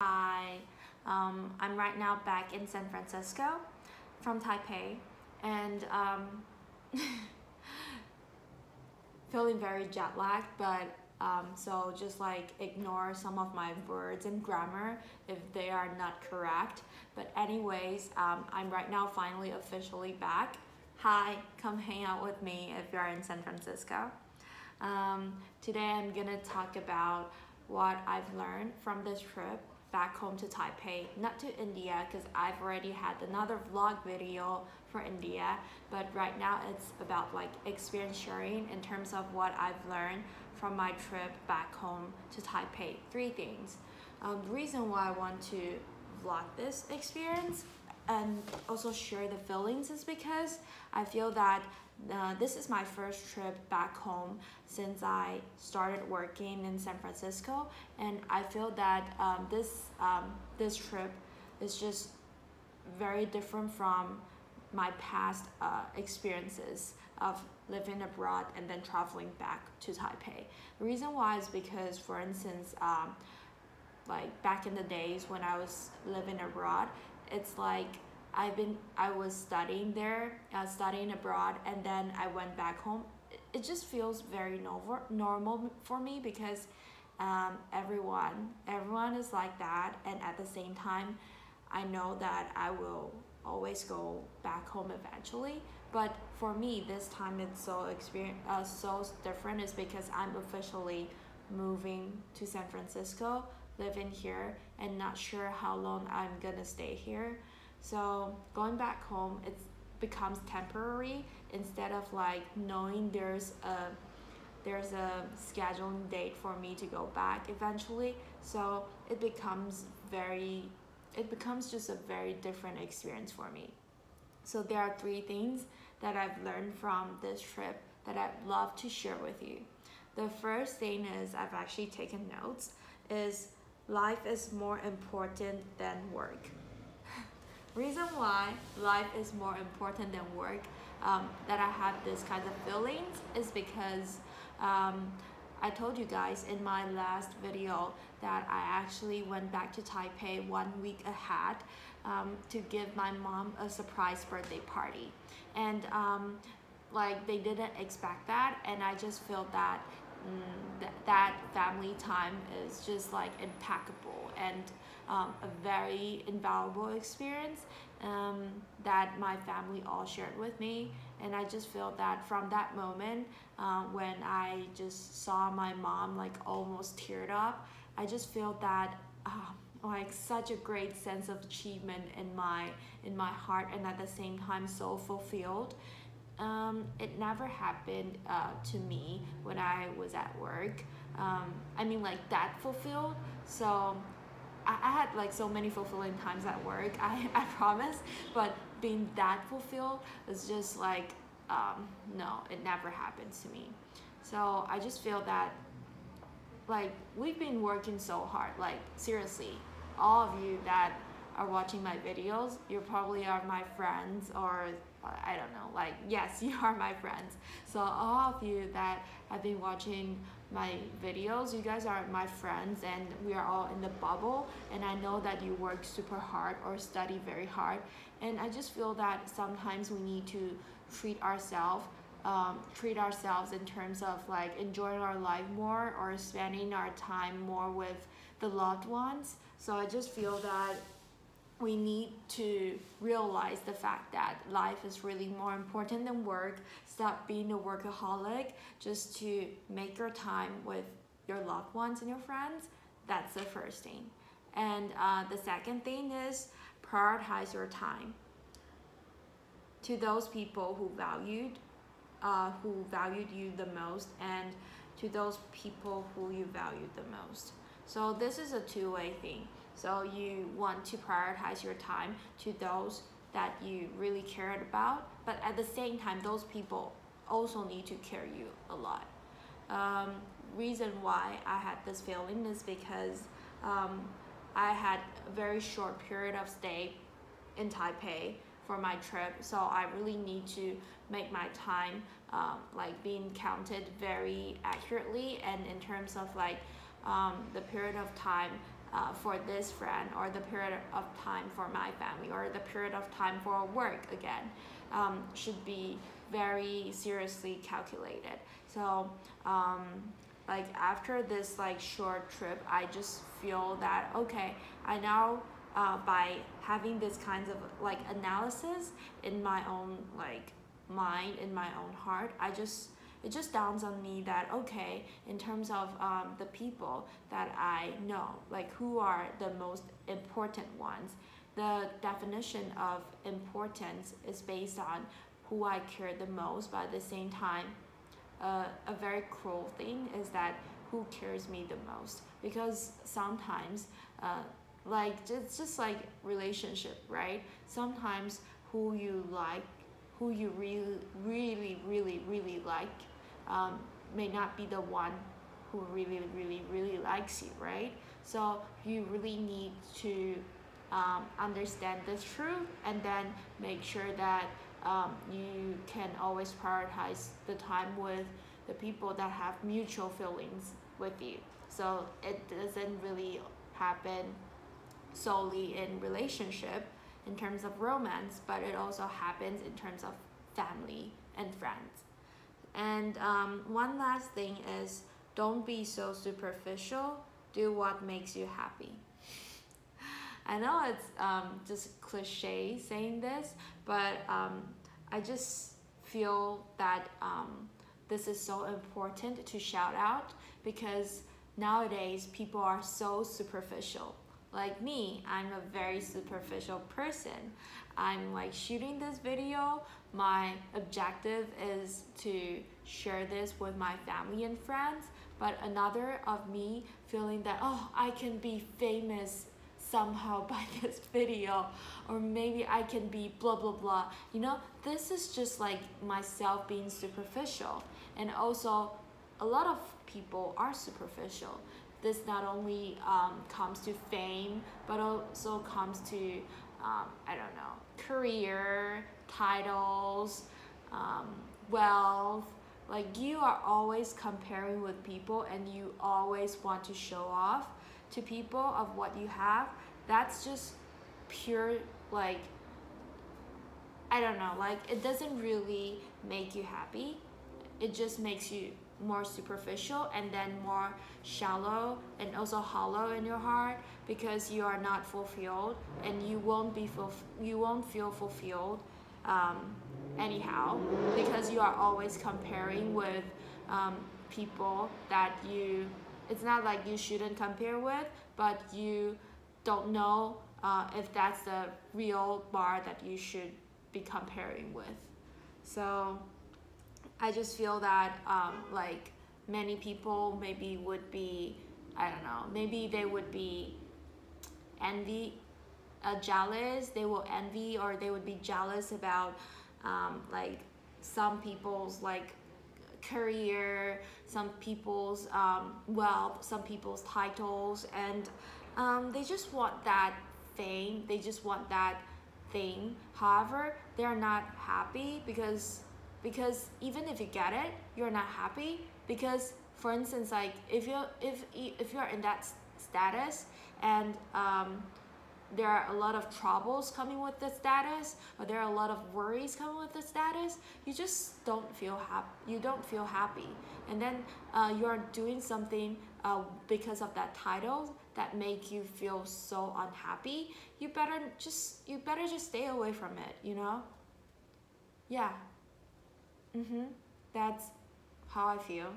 Hi, I'm right now back in San Francisco from Taipei and feeling very jet lagged, but so just like ignore some of my words and grammar if they are not correct. But anyways, I'm right now finally officially back. Hi, come hang out with me if you're in San Francisco. Today I'm gonna talk about what I've learned from this trip back home to Taipei, not to India because I've already had another vlog video for India, but right now it's about like experience sharing in terms of what I've learned from my trip back home to Taipei. Three things. The reason why I want to vlog this experience and also share the feelings is because I feel that this is my first trip back home since I started working in San Francisco, and I feel that this trip is just very different from my past experiences of living abroad and then traveling back to Taipei. The reason why is because, for instance, like back in the days when I was living abroad, it's like I was studying there, studying abroad, and then I went back home. It just feels very normal for me because everyone is like that, and at the same time, I know that I will always go back home eventually. But for me, this time it's so different is because I'm officially moving to San Francisco, living here, and not sure how long I'm gonna stay here. So going back home, it becomes temporary instead of like knowing there's a scheduling date for me to go back eventually. So it becomes just a very different experience for me. So there are three things that I've learned from this trip that I'd love to share with you. The first thing is I've actually taken notes is life is more important than work. Reason why life is more important than work, that I have this kind of feelings is because I told you guys in my last video that I actually went back to Taipei 1 week ahead to give my mom a surprise birthday party, and like they didn't expect that, and I just feel that that family time is just like impeccable and a very invaluable experience that my family all shared with me. And I just feel that from that moment when I just saw my mom like almost teared up, I just feel that like such a great sense of achievement in my heart, and at the same time so fulfilled. It never happened to me when I was at work. I mean, like that fulfilled. So I had like so many fulfilling times at work, I promise, but being that fulfilled is just like, no, it never happens to me. So I just feel that like we've been working so hard, like seriously, all of you that are watching my videos, you probably are my friends, or I don't know, like yes, you are my friends. So all of you that have been watching my videos, you guys are my friends, and we are all in the bubble, and I know that you work super hard or study very hard, and I just feel that sometimes we need to treat ourselves in terms of like enjoying our life more or spending our time more with the loved ones. So I just feel that we need to realize the fact that life is really more important than work. Stop being a workaholic just to make your time with your loved ones and your friends. That's the first thing. And the second thing is prioritize your time. To those people who valued you the most, and to those people who you valued the most. So this is a two-way thing. So you want to prioritize your time to those that you really cared about, but at the same time, those people also need to care you a lot. Reason why I had this feeling is because I had a very short period of stay in Taipei for my trip, so I really need to make my time like being counted very accurately, and in terms of like the period of time for this friend, or the period of time for my family, or the period of time for work again, should be very seriously calculated. So like after this like short trip, I just feel that okay, I now by having this kinds of like analysis in my own like mind, in my own heart, it just dawns on me that okay, in terms of the people that I know, like who are the most important ones, the definition of importance is based on who I care the most. But at the same time, a very cruel thing is that who cares me the most, because sometimes like it's just like relationship, right? Sometimes who you like, who you really like, may not be the one who really likes you, right? So you really need to understand this truth, and then make sure that you can always prioritize the time with the people that have mutual feelings with you. So it doesn't really happen solely in relationship, in terms of romance, but it also happens in terms of family and friends. And one last thing is, don't be so superficial. Do what makes you happy. I know it's just cliche saying this, but I just feel that this is so important to shout out, because nowadays people are so superficial. Like me, I'm a very superficial person. I'm like shooting this video. My objective is to share this with my family and friends, but another of me feeling that, oh, I can be famous somehow by this video, or maybe I can be blah blah blah. You know, this is just like myself being superficial. And also a lot of people are superficial. This not only comes to fame, but also comes to I don't know, career, titles, wealth. Like you are always comparing with people, and you always want to show off to people of what you have. That's just pure, like, I don't know, like it doesn't really make you happy. It just makes you more superficial, and then more shallow, and also hollow in your heart, because you are not fulfilled, and you won't feel fulfilled anyhow, because you are always comparing with people that it's not like you shouldn't compare with, but you don't know if that's the real bar that you should be comparing with. So I just feel that like many people maybe would be, I don't know, maybe they would be jealous. They will envy, or they would be jealous about like some people's like career, some people's wealth, some people's titles, and they just want that thing. They just want that thing. However, they are not happy, because even if you get it, you're not happy, because for instance, like if you're in that status, and there are a lot of troubles coming with the status, or there are a lot of worries coming with the status, you just don't feel happy. You don't feel happy, and then you're doing something because of that title that make you feel so unhappy. You better just stay away from it. You know? Yeah. That's how I feel.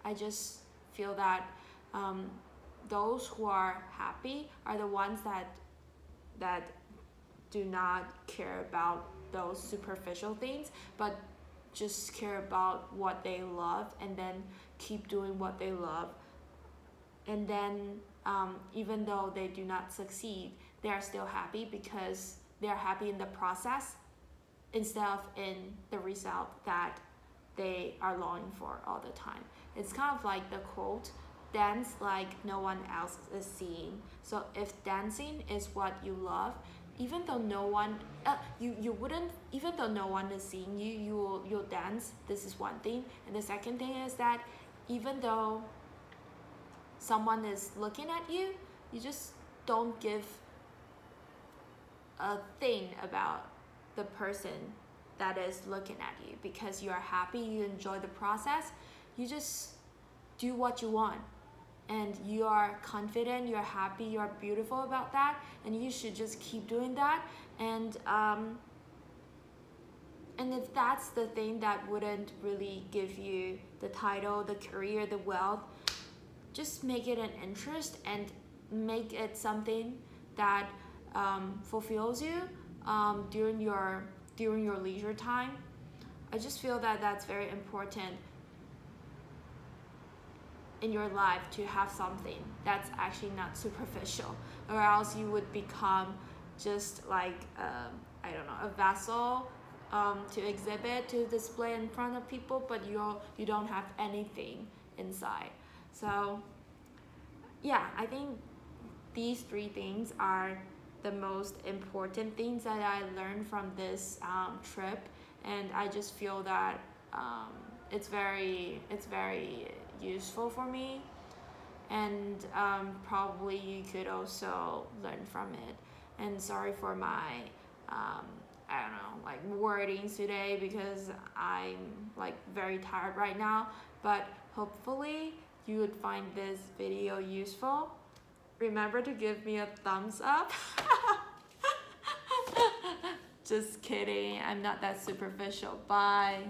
I just feel that those who are happy are the ones that do not care about those superficial things, but just care about what they love, and then keep doing what they love. And then even though they do not succeed, they are still happy, because they are happy in the process, instead of in the result that they are longing for all the time. It's kind of like the quote, dance like no one else is seeing. So if dancing is what you love, even though no one you wouldn't, even though no one is seeing you, you'll dance. This is one thing. And the second thing is that even though someone is looking at you, you just don't give a thing about the person that is looking at you, because you are happy, you enjoy the process, you just do what you want, and you are confident, you're happy, you're beautiful about that, and you should just keep doing that. And if that's the thing that wouldn't really give you the title, the career, the wealth, just make it an interest and make it something that fulfills you during your leisure time. I just feel that that's very important in your life, to have something that's actually not superficial, or else you would become just like I don't know, a vessel to exhibit, to display in front of people, but you don't have anything inside. So yeah, I think these three things are the most important things that I learned from this trip, and I just feel that it's very useful for me, and probably you could also learn from it. And sorry for my I don't know, like wordings today, because I'm like very tired right now, but hopefully you would find this video useful. Remember to give me a thumbs up. Just kidding, I'm not that superficial. Bye.